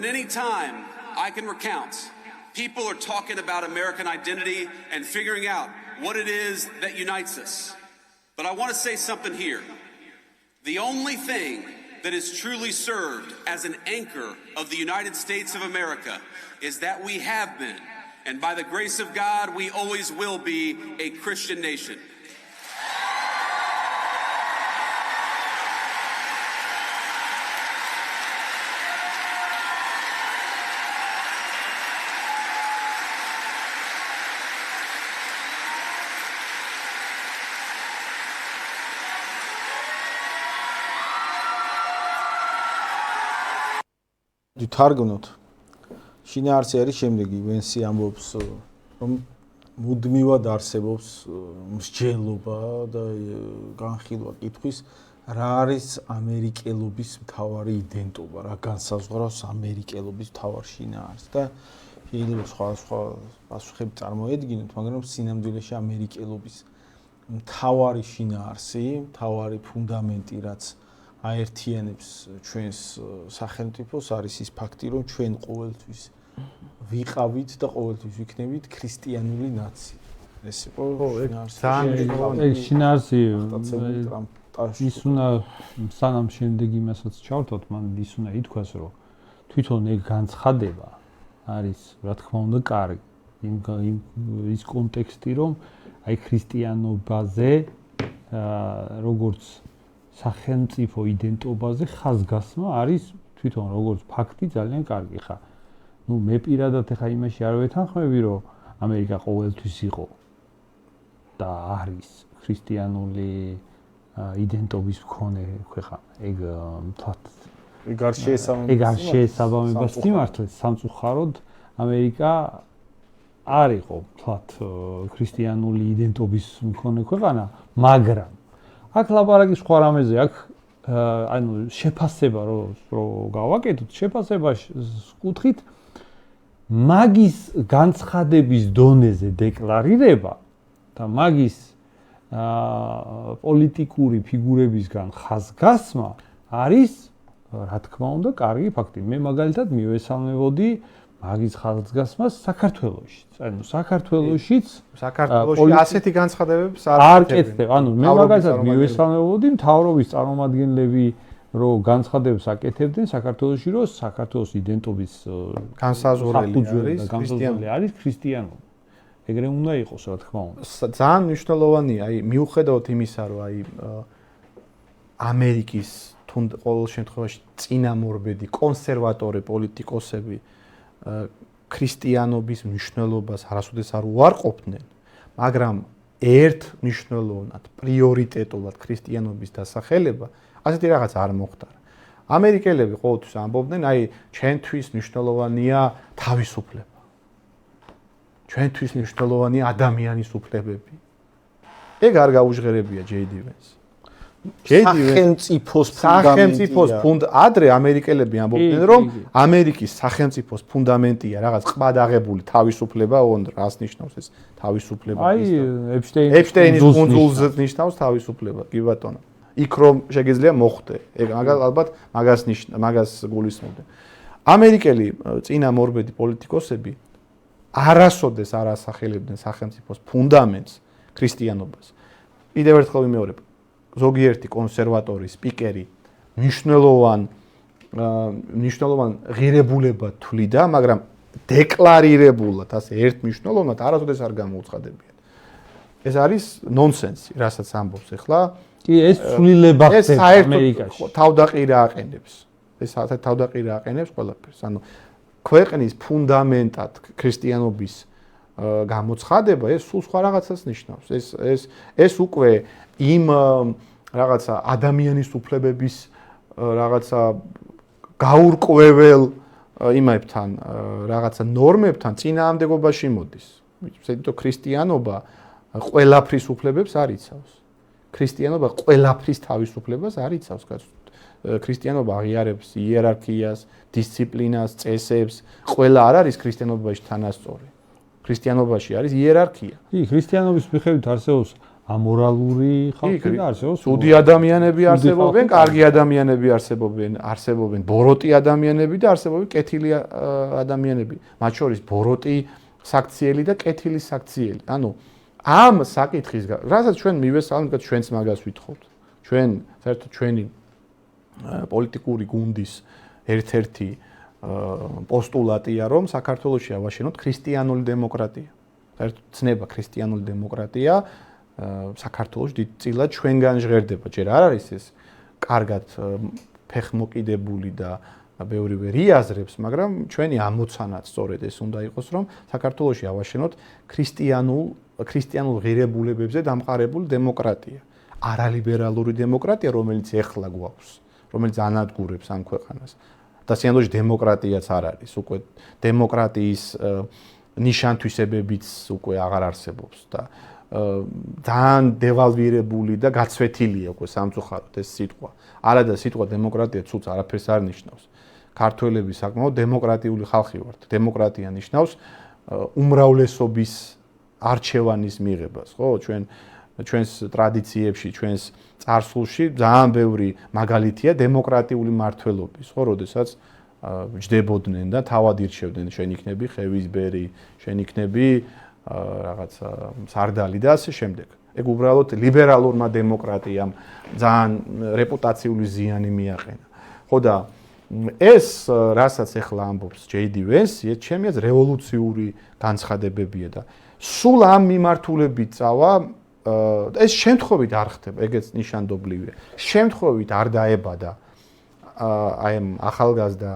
At any time, I can recount. People are talking about American identity and figuring out what it is that unites us. But I want to say something here. The only thing that is truly served as an anchor of the United States of America is that we have been, and by the grace of God, we always will be a Christian nation. თარგმნოთ. შინაარსი არის შემდეგი, ვენსი ამბობს, რომ მუდმივად არსებობს მსჯელობა და განხილვა კითხვის, რა არის ამერიკელობის მთავარი იდენტობა, რა განსაზღვრავს ამერიკელობის მთავარ შინაარსს და შეიძლება სხვა პასუხები წარმოედგინოთ, მაგრამ სინამდვილეში ამერიკელობის მთავარი შინაარსი, მთავარი ფუნდამენტი, რაც აერთიანებს ჩვენს სახელმწიფოს არის ის ფაქტი, რომ ჩვენ ყოველთვის ვიყავით და ყოველთვის ვიქნებით ქრისტიანული ნაცია. ეს იყო შინაარსი. ის უნდა სანამ შემდეგ იმასაც ჩავთოთ, მან ის უნდა ითქვას, რომ თვითონ ეგ განცხადება არის, რა თქმა უნდა, კარგი. ის კონტექსტი, რომ აი ქრისტიანობაზე როგორც სახელმწიფო იდენტობაზე ხაზგასმა არის თვითონ როგორც ფაქტი ძალიან კარგი ხა. ნუ მე პირადად ახლა იმაში არ ვეთანხმები, რომ ამერიკა ყოველთვის იყო და არის ქრისტიანული იდენტობის მქონე ქვეყანა. ეგ მთლად ეგ არ შეესაბამება სიმართლეს. სამწუხაროდ ამერიკა არ იყო მთლად ქრისტიანული იდენტობის მქონე ქვეყანა, მაგრამ აქ ლაპარაკი სხვა რამეზე, აქ ანუ შეფასება რო გავაკეთოთ, შეფასებას კუთხით მაგის განცხადების დონეზე დეკლარირება და მაგის პოლიტიკური ფიგურებისგან ხაზგასმა არის, რა თქმა უნდა, კარგი ფაქტი. მე მაგალითად მივესალმებოდი მაგის ხაზგასმას საქართველოშიც. ანუ საქართველოშიც ასეთი განცხადებებს არ კეთდება. ანუ მე მაგალითად მივესალმებოდი მთავრობის წარმომადგენლები, რომ განცხადებს აკეთებდნენ საქართველოში, რომ საქართველოს იდენტობის განსაზღვრელი არის ქრისტიანობა. ეგრე უნდა იყოს, რა თქმა უნდა. ძალიან მნიშვნელოვანია, აი მიუხედავად იმისა, რომ აი ამერიკის თუნდაც ყოველ შემთხვევაში წინამორბედი კონსერვატორი პოლიტიკოსები ქრისტიანობის მნიშვნელობას არასოდეს არ უარყოფდნენ, მაგრამ ერთ მნიშვნელოვნად, პრიორიტეტულად ქრისტიანობის დასახელება ასეთი რაღაც არ მოხდარა. ამერიკელები ყოველთვის ამბობდნენ, აი ჩვენთვის მნიშვნელოვანია თავისუფლება. ჩვენთვის მნიშვნელოვანია ადამიანის უფლებები. ეგ არ გაუჟღერებია ჯეი-დი ვენსი. სახელმწიფოს ადრე ამერიკელები ამბობდნენ, რომ ამერიკის სახელმწიფოს ფუნდამენტია რაღაც ყბადაღებული თავისუფლება, რას ნიშნავს ეს თავისუფლება? აი ეპშტეინის კუნძულზე ნიშნავს თავისუფლება, კი ბატონო. იქ რომ შეგიძლია მოხვდე. ეგ ალბათ მაგას გულისხმობდნენ. ამერიკელი წინამორბედი პოლიტიკოსები არასოდეს არ ასახელებდნენ სახელმწიფოს ფუნდამენტს, ქრისტიანობას. კიდევ ერთხელ ვიმეორებ, ზოგიერთი კონსერვატორი, სპიკერი მნიშვნელოვან ღირებულება თვლიდა, მაგრამ დეკლარირებულად, ასე ერთმნიშვნელოვნად არასოდეს არ გამოუცხადებიან. ეს არის ნონსენსი, რასაც ამბობს ახლა. კი, ეს ცვლილება ხდება ამერიკაში. თავდაყირა აყენებს. ეს თავდაყირა აყენებს ყველაფერს. ანუ ქვეყნის ფუნდამენტად ქრისტიანობის გამოცხადება, ეს სულ სხვა რაღაცას ნიშნავს. ეს უკვე იმ რაღაცა ადამიანის უფლებების რაღაცა გაურკვეველ იმებთან, რაღაცა ნორმებთან წინააღმდეგობაში მოდის. ზედიტო ქრისტიანობა ყველაფრის უფლებებს არ იცავს. ქრისტიანობა ყველაფრის თავისუფლებას არ იცავს. ქრისტიანობა აღიარებს იერარქიას, დისციპლინას, წესებს, ყველა არ არის ქრისტიანობაში თანასწორი. ქრისტიანობაში არის იერარქია. კი, ქრისტიანობის მიხედვით არსებობს ამორალური ხალხი და არსებობს ცუდი ადამიანები არსებობენ, კარგი ადამიანები არსებობენ ბოროტი ადამიანები და არსებობენ კეთილი ადამიანები. მათ შორის ბოროტი საქციელი და კეთილი საქციელი. ანუ ამ საკითხის რასაც ჩვენ მივესალმეთ, ჩვენც მაგას ვითხოვთ. ჩვენ საერთოდ ჩვენი პოლიტიკური გუნდის ერთ-ერთი პოსტულატია, რომ საქართველოში ავაშენოთ ქრისტიანული დემოკრატია. საერთოდ ცნება ქრისტიანული დემოკრატია საქართველოში დიდწილად ჩვენგან ჟღერდება. ჯერ არ არის ეს კარგად ფეხმოკიდებული და ბევრი ვერ იაზრებს, მაგრამ ჩვენი ამოცანაც სწორედ ეს უნდა იყოს, რომ საქართველოში ავაშენოთ ქრისტიანულ ღირებულებებზე დამყარებული დემოკრატია. არალიბერალური დემოკრატია, რომელიც ეხლა გვაქვს, რომელიც ანადგურებს ამ ქვეყანას. და სინამდვილეში დემოკრატიაც არ არის, უკვე დემოკრატიის ნიშან-თვისებებიც უკვე აღარ არსებობს და ძალიან დევალვირებული და გაცვეთილია უკვე სამწუხაროდ ეს სიტყვა. არადა სიტყვა დემოკრატია ცუც არაფერს არ ნიშნავს. ქართველები საკმაოდ დემოკრატიული ხალხი ვართ. დემოკრატია ნიშნავს უმრავლესობის არჩევანის მიღებას, ხო? ჩვენს ტრადიციებში, ჩვენს წარსულში ძალიან ბევრი მაგალითია დემოკრატიული მმართველობის, ხო, როდესაც ჯდებოდნენ და თავად ირჩევდნენ, შენ იქნები ხევისბერი, შენ იქნები რაღაცა სარდალი და ასე შემდეგ. ეგ უბრალოდ ლიბერალურმა დემოკრატიამ ძალიან რეპუტაციული ზიანი მიაყენა. ხო და ეს რასაც ახლა ამბობს JD Vance, ჩემი აზრით რევოლუციური განცხადებებია და სულ ამ მიმართულებით წავა ეს შემთხვევით არ ხდება, ეგეც ნიშანდობლივია. შემთხვევით არ დაებადა აი ამ ახალგაზრდა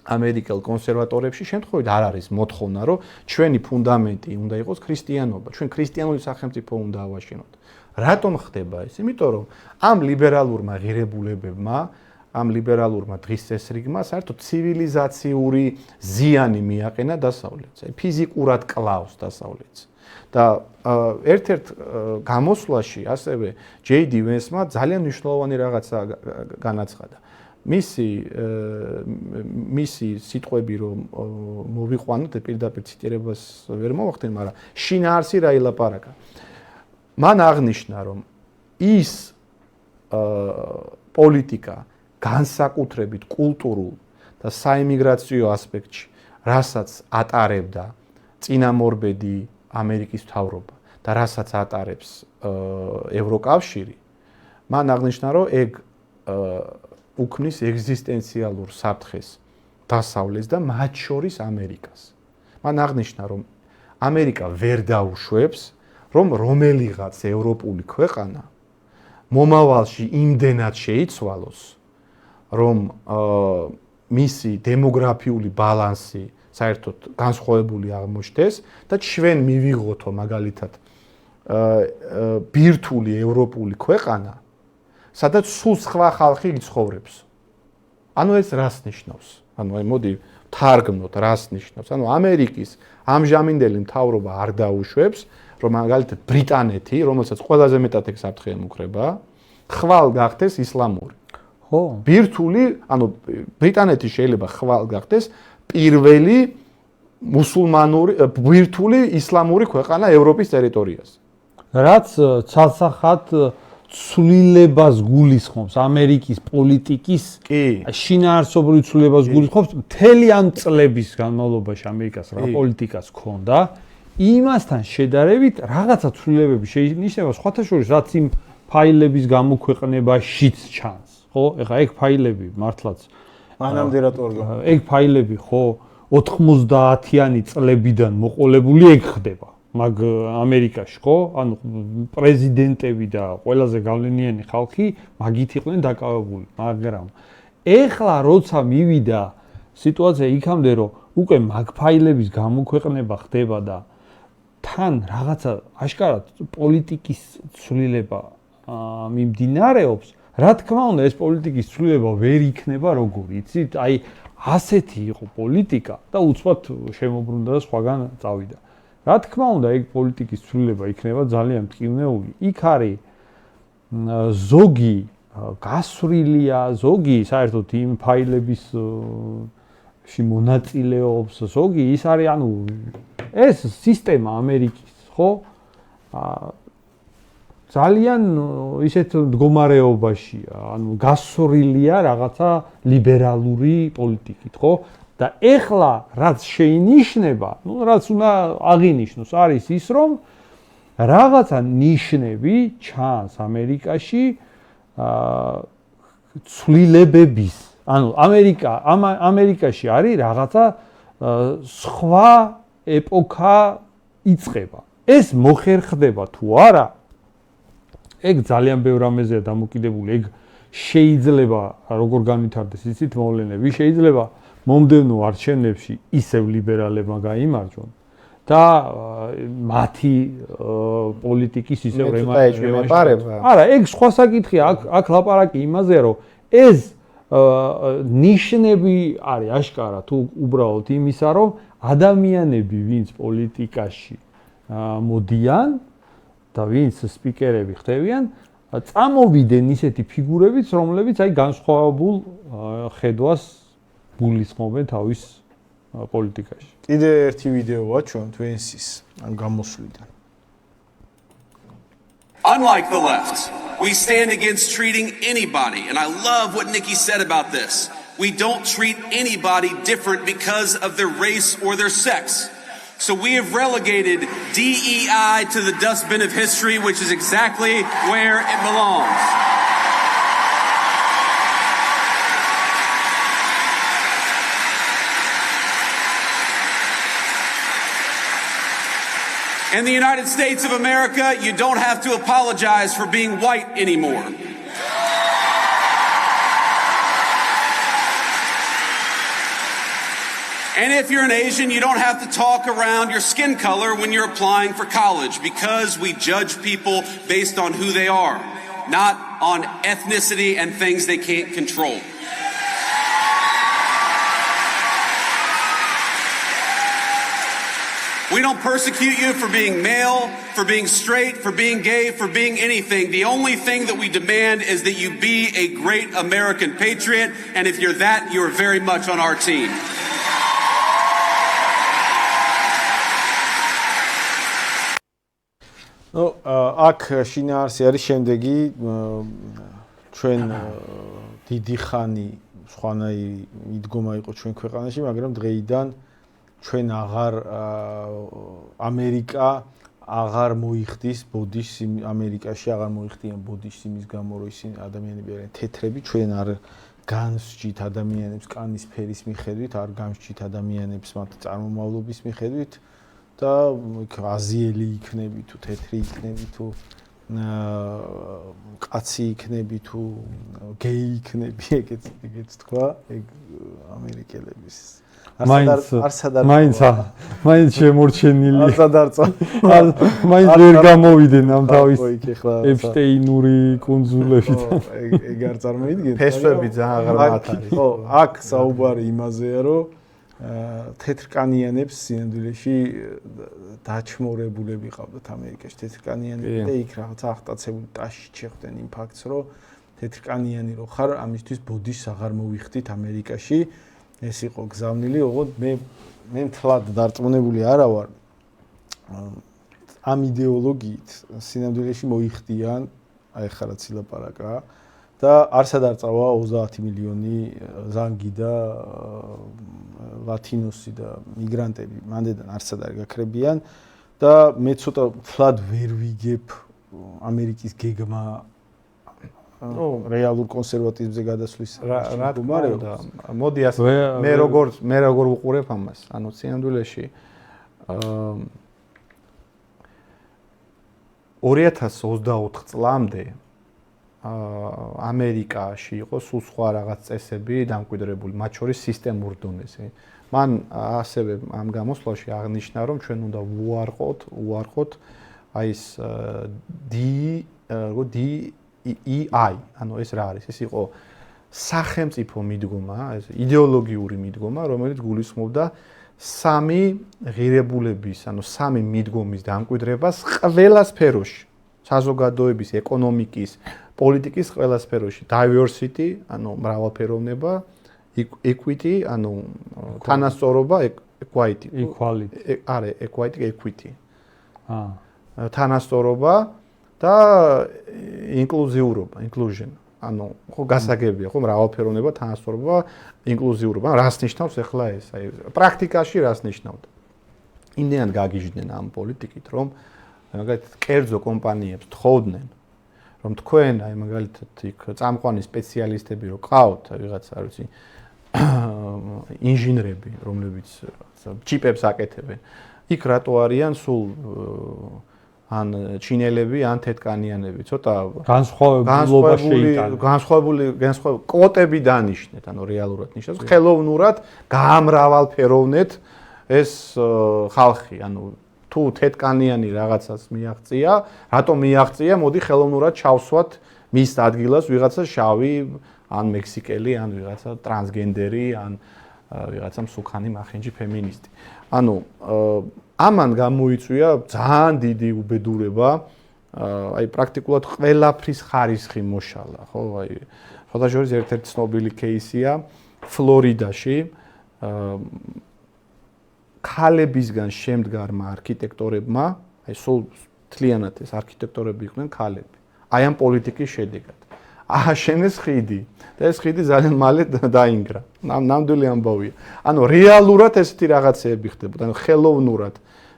ამერიკელ კონსერვატორებში, შემთხვევით არ არის მოთხოვნა, რომ ჩვენი ფუნდამენტი უნდა იყოს ქრისტიანობა, ჩვენ ქრისტიანული სახელმწიფო უნდა ავაშენოთ. რატომ ხდება ეს? იმიტომ რომ ამ ლიბერალურმა ღირებულებებმა, ამ ლიბერალურმა დღის წესრიგმა საერთოდ ცივილიზაციური ზიანი მიაყენა დასავლეთს. აი ფიზიკურად კლავს დასავლეთს. და ერთ-ერთ გამოსვლაში ასევე JD Vance-მა ძალიან მნიშვნელოვანი რაღაცა განაცხადა. მისი სიტყვები რომ მოვიყვანოთ, პირდაპირ ციტირებას ვერ მოვახდენ, მაგრამ შინაარსი რა ილაპარაკა. მან აღნიშნა, რომ ის პოლიტიკა განსაკუთრებით კულტურულ და საიმიგრაციო ასპექტში, რასაც ატარებდა წინამორბედი ამერიკის მთავრობა და რასაც ატარებს ევროკავშირი, მან აღნიშნა, რომ ეგ უქმნის ეგზისტენციალურ საფრთხეს დასავლეთს და მათ შორის ამერიკას. მან აღნიშნა, რომ ამერიკა ვერ დაუშვებს, რომ რომელიღაც ევროპული ქვეყანა მომავალში იმდენად შეიცვალოს, რომ მისი დემოგრაფიული ბალანსი საერთოდ განსხვავებული აღმოჩნდეს და ჩვენ მივიღოთო მაგალითად ბირთვული ევროპული ქვეყანა, სადაც სულ სხვა ხალხი იცხოვრებს. ანუ ეს რას ნიშნავს? ანუ აი მოდი თარგმნოთ, რას ნიშნავს? ანუ ამერიკის ამჟამინდელი მთავრობა არ დაუშვებს, რომ მაგალითად ბრიტანეთი, რომელსაც ყველაზე მეტად ეგ საფრთხე ემუქრება, ხვალ გახდეს ისლამური. ხო? ბირთვული, ანუ ბრიტანეთი შეიძლება ხვალ გახდეს პირველი მუსულმანური ბირთვული ისლამური ქვეყანა ევროპის ტერიტორიაზე. რაც ცალსახად ცვლილებას გულისხმობს ამერიკის პოლიტიკის შინაარსობრივ ცვლილებას გულისხმობს მთელი ამ წლების განმავლობაში ამერიკას რა პოლიტიკას ჰქონდა იმასთან შედარებით რაღაცა ცვლილებები შეინიშნება სხვათა შორის რაც იმ ფაილების გამოქვეყნებაშიც ჩანს ხო ეხლა ეგ ფაილები მართლაც მანამდე რატო არ გა ეგ ფაილები ხო 90-იანი წლებიდან მოყოლებული ეგ ხდება მაგ ამერიკაში ხო ანუ პრეზიდენტები და ყველაზე გავლენიანი ხალხი მაგით იყვნენ დაკავებული მაგრამ ეხლა როცა მივიდა სიტუაცია იქამდე რომ უკვე მაგ ფაილების გამოქვეყნება ხდება და თან რაღაცა აშკარად პოლიტიკის ცვლილება მიმდინარეობს რა თქმა უნდა ეს პოლიტიკის ცვლილება ვერ იქნება როგორი იცით აი ასეთი იყო პოლიტიკა და უცბად შემოbrunდა და სხვაგან წავიდა რა თქმა უნდა ეგ პოლიტიკის ცვლილება იქნება ძალიან მტკივნეული იქ არის ზოგი გასვრილია ზოგი საერთოდ იმ ფაილების მონაწილეობს ზოგი ის არის ანუ ეს სისტემა ამერიკის ხო ძალიან ისეთ მდგომარეობაშია, ანუ გასწორილია რაღაცა ლიბერალური პოლიტიკით, ხო? და ეხლა რაც შეინიშნება, რაც უნდა აღინიშნოს, არის ის, რომ რაღაცა ნიშნები ჩანს ამერიკაში ცვლილებების. ანუ ამერიკაში არის რაღაცა სხვა ეპოქა იწყება. ეს მოხერხდება თუ არა? ეგ ძალიან ბევრ რამეზეა დამოკიდებული. ეგ შეიძლება როგორ განვითარდეს იცით მოვლენები, შეიძლება მომდევნო არჩევნებში ისევ ლიბერალებმა გაიმარჯვონ და მათი პოლიტიკის ისევ რემარკება. არა, ეგ სხვა საკითხია. აქ ლაპარაკი იმაზეა, რომ ეს ნიშნები არის აშკარა თუ უბრალოდ იმისა, რომ ადამიანები, ვინც პოლიტიკაში მოდიან და ვინც სპიკერები ხდებიან, წამოვიდნენ ისეთი ფიგურებიც, რომლებიც აი განსხვავებულ ხედვას გულისხმობენ თავის პოლიტიკაში. კიდე ერთი ვიდეოა ჩვენ თვენსის ან გამოსვლიდან. Unlike the left, we stand against treating anybody, and I love what Nikki said about this. We don't treat anybody different because of their race or their sex. So we have relegated DEI to the dustbin of history, which is exactly where it belongs. In the United States of America, you don't have to apologize for being white anymore. And if you're an Asian, you don't have to talk around your skin color when you're applying for college, because we judge people based on who they are, not on ethnicity and things they can't control. We don't persecute you for being male, for being straight, for being gay, for being anything. The only thing that we demand is that you be a great American patriot, and if you're that, you are very much on our team. ნუ აქ შინაარსი არის შემდეგი ჩვენ დიდი ხანი სხვანაირი მიდგომა იყო ჩვენ ქვეყანაში, მაგრამ დღეიდან ჩვენ ამერიკა აღარ მოიხდის ბოდიშს ამერიკაში აღარ მოიხდიან ბოდიშს იმის გამო რომ ისინი ადამიანები არიან თეთრები, ჩვენ არ განსჯით ადამიანებს კანის ფერის მიხედვით, არ განსჯით ადამიანებს მათ წარმომავლობის მიხედვით და აზიელი იქნები თუ თეთრი იქნები თუ კაცი იქნები თუ გეი იქნები, ეგეც თქვა, ეგ ამერიკელების მაინც შემორჩენილი არცადარწო მაინც ვერ გამოვიდნენ ამ თავის ეპშტეინური კუნძულებით ეგ არ წარმოიდგენთ ფესვები ძალიან აღარ მათარი ხო აქ საუბარი იმაზეა რომ თეთრკანიანებს სინამდვილეში დაჩმორებულები ყავდათ ამერიკაში თეთრკანიანები და იქ რაღაც აღტაცებული ტაში შეხვდნენ იმ ფაქტს რომ თეთრკანიანი რო ხარ ამისთვის ბოდიშს აღარ მოვიხდით ამერიკაში ეს იყო გზავნილი, ოღონდ მე მთლად დარწმუნებული არა ვარ ამ იდეოლოგიით სინამდვილეში მოიხდიან, აი ხა რაც ილაპარაკა და არსად არ წავა 30 მილიონი ზანგი და ლათინოსი და მიგრანტები მანდედან არსად არ გაქრებიან და მე ცოტა მთლად ვერ ვიგებ ამერიკის გეგმა რეალურ კონსერვატიზმზე გადასვლის რა თქმა უნდა მოდი ასე მე როგორ უყურებ ამას ანუ სინამდვილეში 2024 წლამდე ამერიკაში იყო სულ სხვა რაღაც წესები დამკვიდრებული მათ შორის სისტემურ დონეზე მან ასევე ამ გამოსვლაში აღნიშნა რომ ჩვენ უნდა უარყოთ აი ეს EI, ანუ ეს რა არის? ეს იყო სახელმწიფო მიდგომა, ეს იდეოლოგიური მიდგომა, რომელიც გულისხმობდა სამი ღირებულების, ანუ სამი მიდგომის დამკვიდრებას ყველა სფეროში, საზოგადოების, ეკონომიკის, პოლიტიკის ყველა სფეროში, diversity, ანუ მრავალფეროვნება, equity, ანუ თანასწორობა, equality. არა, equity. თანასწორობა და ინკლუზიურობა, inclusion. ანუ ხო გასაგებია, ხო მრავალფეროვნება, თანასწორობა, ინკლუზიურობა. რას ნიშნავს ახლა ეს? აი პრაქტიკაში რას ნიშნავდა? იმდენად გაგიჟდნენ ამ პოლიტიკით, რომ მაგალითად კერძო კომპანიებს თხოვდნენ, რომ თქვენ აი მაგალითად იქ წამყვანი სპეციალისტები რო ყავთ, ვიღაც არ ვიცი, ინჟინრები, რომლებიც ჩიპებს აკეთებენ. იქ რატო არიან სულ ან ჩინელები, ან თეთკანიანები, ცოტა განსხვავებულობა შეიტანა. განსხვავებული კვოტები დანიშნეთ, ანუ რეალურად ნიშნავს, ხელოვნურად გაამრავალფეროვნეთ ეს ხალხი, ანუ თუ თეთკანიანი რაღაცას მიაღწია, რატომ მიაღწია, მოდი ხელოვნურად ჩავსვათ მის ადგილას ვიღაცა შავი, ან მექსიკელი, ან ვიღაცა ტრანსგენდერი, ან ვიღაცა მსუქანი მახინჯი ფემინისტი. ანუ ამან გამოიწვია ძალიან დიდი უბედურება, აი პრაქტიკულად ყველაფრის ხარისხი მოშალა, ხო? აი ფოტოჟურის ერთ-ერთი ცნობილი кейსია ფლორიდაში ქალებისგან შემდგარმა არქიტექტორებმა, აი სულ თლიანად ეს არქიტექტორები იყვნენ ქალები. აი ამ პოლიტიკის შედეგად ააშენეს ხიდი და ეს ხიდი ძალიან მალე დაინგრა. ნამდვილი ამბავია. ანუ რეალურად ესეთი რაღაცეები ხდებოდა, ანუ ხელოვნურად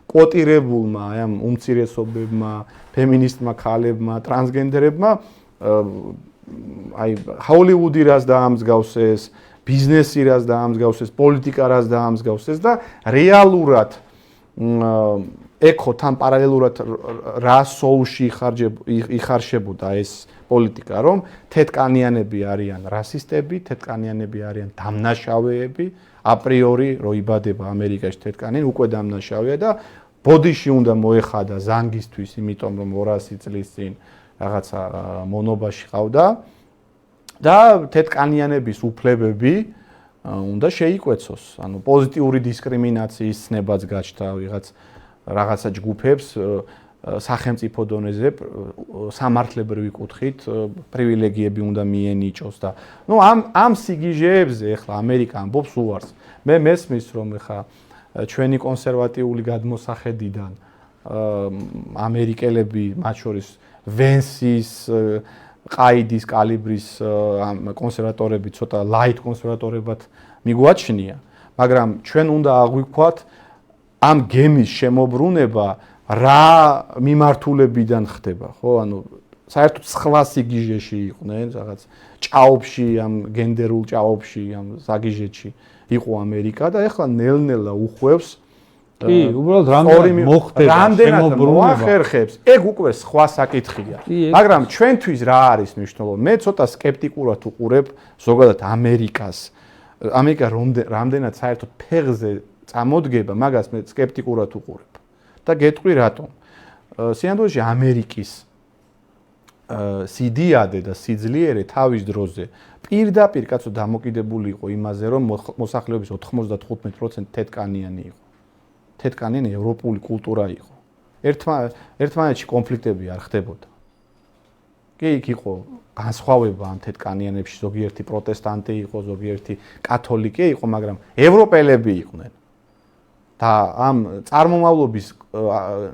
კვოტირებულმა აი ამ უმცირესობებმა, ფემინისტმა ქალებმა, ტრანსგენდერებმა აი ჰოლივუდი რას დაამსგავსეს, ბიზნესი რას დაამსგავსეს, პოლიტიკა რას დაამსგავსეს და რეალურად ეკო თან პარალელურად რა სოუში იხარშებოდა ეს პოლიტიკა, რომ თეთკანიანები არიან რასისტები, თეთკანიანები არიან დამნაშავეები, აპრიორი რო იბადება ამერიკაში თეთკანიანი უკვე დამნაშავეა და ბოდიში უნდა მოეხადა ზანგისთვის, იმიტომ რომ 200 წლის წინ რაღაცა მონობაში ყავდა და თეთკანიანების უფლებები უნდა შეიკვეცოს. ანუ პოზიტიური დისკრიმინაციის ცნებაც გაჩნდა ვიღაც რაღაცა ჯგუფებს სახელმწიფო დონეზე სამართლებრივი კუთხით პრივილეგიები უნდა მიენიჭოს და ნუ ამ სიგიჟეებზე ახლა ამერიკა ამბობს უარს. მე მესმის რომ ახლა ჩვენი კონსერვატიული გადმოსახედიდან ამერიკელები მათ შორის ვენსის ყაიდის კალიბრის კონსერვატორები ცოტა ლაით კონსერვატორებად მიგვაჩნია, მაგრამ ჩვენ უნდა აღვიქვათ ამ გემის შემოbrunება რა მიმართულებიდან ხდება, ხო? ანუ საერთოდ სხვა სიგიჟეში იყვნენ, რაღაც ჭაობში, ამ გენდერულ ჭაობში, ამ საგიჟეთში იყო ამერიკა და ეხლა ნელ-ნელა უხვევს კი, უბრალოდ რამდენად მოახერხებს, ეგ უკვე სხვა საკითხია. მაგრამ ჩვენთვის რა არის მნიშვნელოვანი? მე ცოტა სკეპტიკურად უყურებ ზოგადად ამერიკას. ამერიკა რამდენად საერთოდ ფეხზე წამოდგება, მაგას მე სკეპტიკურად უყურებ. და გეტყვი რატომ? სინამდვილეში ამერიკის სიდიადე და სიძლიერე თავის დროზე პირდაპირ კაცო დამოკიდებული იყო იმაზე, რომ მოსახლეობის 95% თეთკანიანი იყო. თეთკანიანი ევროპული კულტურა იყო. ერთმანეთში კონფლიქტები არ ხდებოდა. კი, იქ იყო განსხვავება ამ თეთკანიანებში, ზოგიერთი პროტესტანტი იყო, ზოგიერთი კათოლიკე იყო, მაგრამ ევროპელები იყვნენ. და ამ წარმომავლობის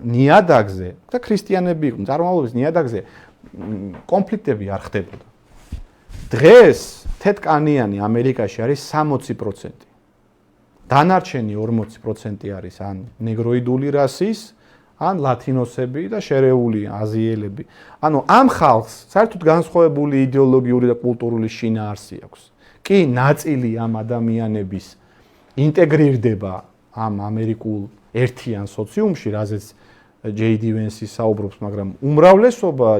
ნიადაგზე და ქრისტიანები იყვნენ, წარმომავლობის ნიადაგზე კონფლიქტები არ ხდებოდა. დღეს თეთკანიანი ამერიკაში არის 60%. დანარჩენი 40% არის ან ნეგროიდული რასის, ან ლათინოსები და შერეული აზიელები. ანუ ამ ხალხს საერთოდ განსხვავებული იდეოლოგიური და კულტურული შინაარსი აქვს. კი, ნაწილი ამ ადამიანების ინტეგრირდება ამ ამერიკულ ერთიან სოციუმში, რაზეც JD Vance საუბრობს, მაგრამ უმრავლესობა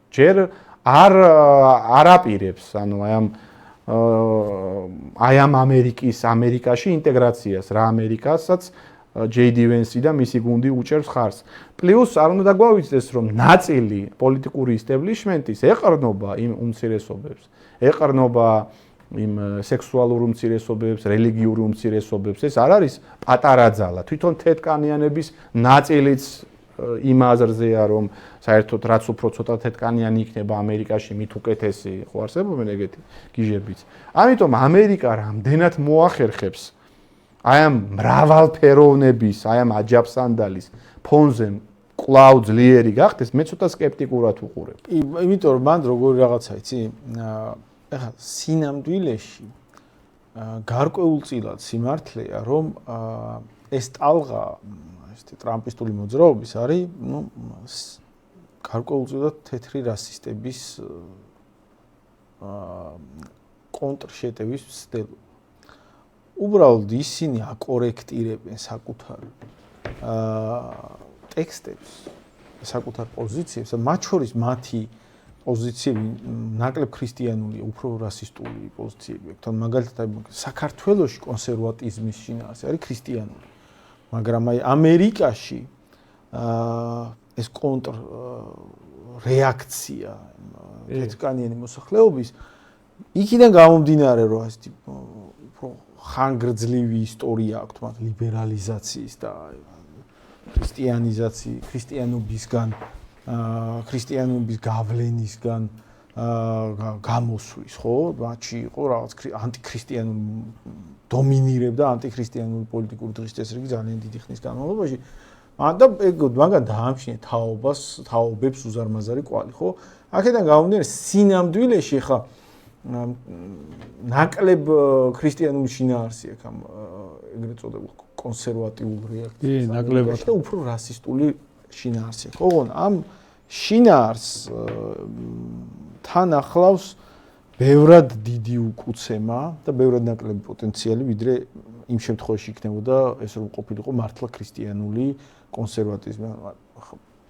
ჯერ არ აპირებს, ანუ აი ამ ამერიკაში ინტეგრაციას, რა ამერიკასაც JD Vance და მისი გუნდი უჭერს ხარს. პლუს არ უნდა დაგვავიწყდეს, რომ ნაწილი პოლიტიკური ისტაბლიშმენტის ეყრდნობა იმ უმცირესობებს, ეყრდნობა იმ სექსუალურ უმცირესობებს, რელიგიურ უმცირესობებს, ეს არ არის პატარა ძალა. თვითონ თეთკანიანების ნაწილიც იმ აზრზეა, რომ საერთოდ რაც უფრო ცოტა თეთკანიანი იქნება ამერიკაში, მით უკეთესი, ხო არსებობენ ეგეთი გიჟებიც. ამიტომ ამერიკა რამდენად მოახერხებს აი ამ მრავალფეროვნების, აი ამ აჯაფსანდალის ფონზე კлау ძლიერი გახდეს, მე ცოტა სკეპტიკურად უყურებ. კი, იმიტომ რომ მან როგორი რაღაცა იცი, ეხლა სინამდვილეში გარკვეულწილად სიმართლეა, რომ ეს ტალღა, ესეთი ტრამპისტული მოძრაობის არის, გარკვეულწილად თეთრი რასისტების კონტრშეტევის მცდელობა. უბრალოდ ისინი აკორექტირებენ საკუთარ ტექსტებს, საკუთარ პოზიციებს, მათ შორის მათი პოზიციები ნაკლებ ქრისტიანული, უფრო რასისტული პოზიციები აქვს. თან მაგალითად საქართველოში კონსერვატიზმის შინაარსი არის ქრისტიანული. მაგრამ აი ამერიკაში ეს კონტრ რეაქცია თეთრკანიანი მოსახლეობის იქიდან გამომდინარე, რომ ასეთი უფრო ხანგრძლივი ისტორია აქვს მათ ლიბერალიზაციის და ქრისტიანობისგან ქრისტიანობის გავლენისგან გამოსვლის, ხო? მათში იყო რაღაც ანტიქრისტიანული დომინირებდა ანტიქრისტიანული პოლიტიკური დღის წესრიგი ძალიან დიდი ხნის განმავლობაში. და მაგან დაამჩნია თაობებს უზარმაზარი კვალი, ხო? აქედან გამომდინარე სინამდვილეში ხა ნაკლებ ქრისტიანული შინაარსი აქვს ამ ეგრეთ წოდებულ კონსერვატიულ რეაქციას. ნაკლებად და უფრო რასისტული შინაარსი აქვს. ოღონ ამ შინაარს თან ახლავს ბევრად დიდი უკუცემა და ბევრად ნაკლები პოტენციალი, ვიდრე იმ შემთხვევაში იქნებოდა ეს რომ ყოფილიყო მართლა ქრისტიანული კონსერვატიზმი.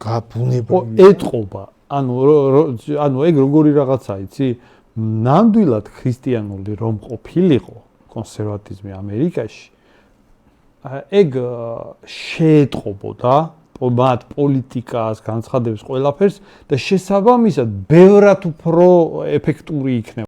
გაბუნებრივი ეტყობა. ანუ ეგ როგორი რაღაცა იცი? ნამდვილად ქრისტიანული რომ ყოფილიყო კონსერვატიზმი ამერიკაში, ეგ შეეტყობოდა მათ პოლიტიკას, განცხადებს ყველაფერს და შესაბამისად ბევრად უფრო ეფექტური იქნება.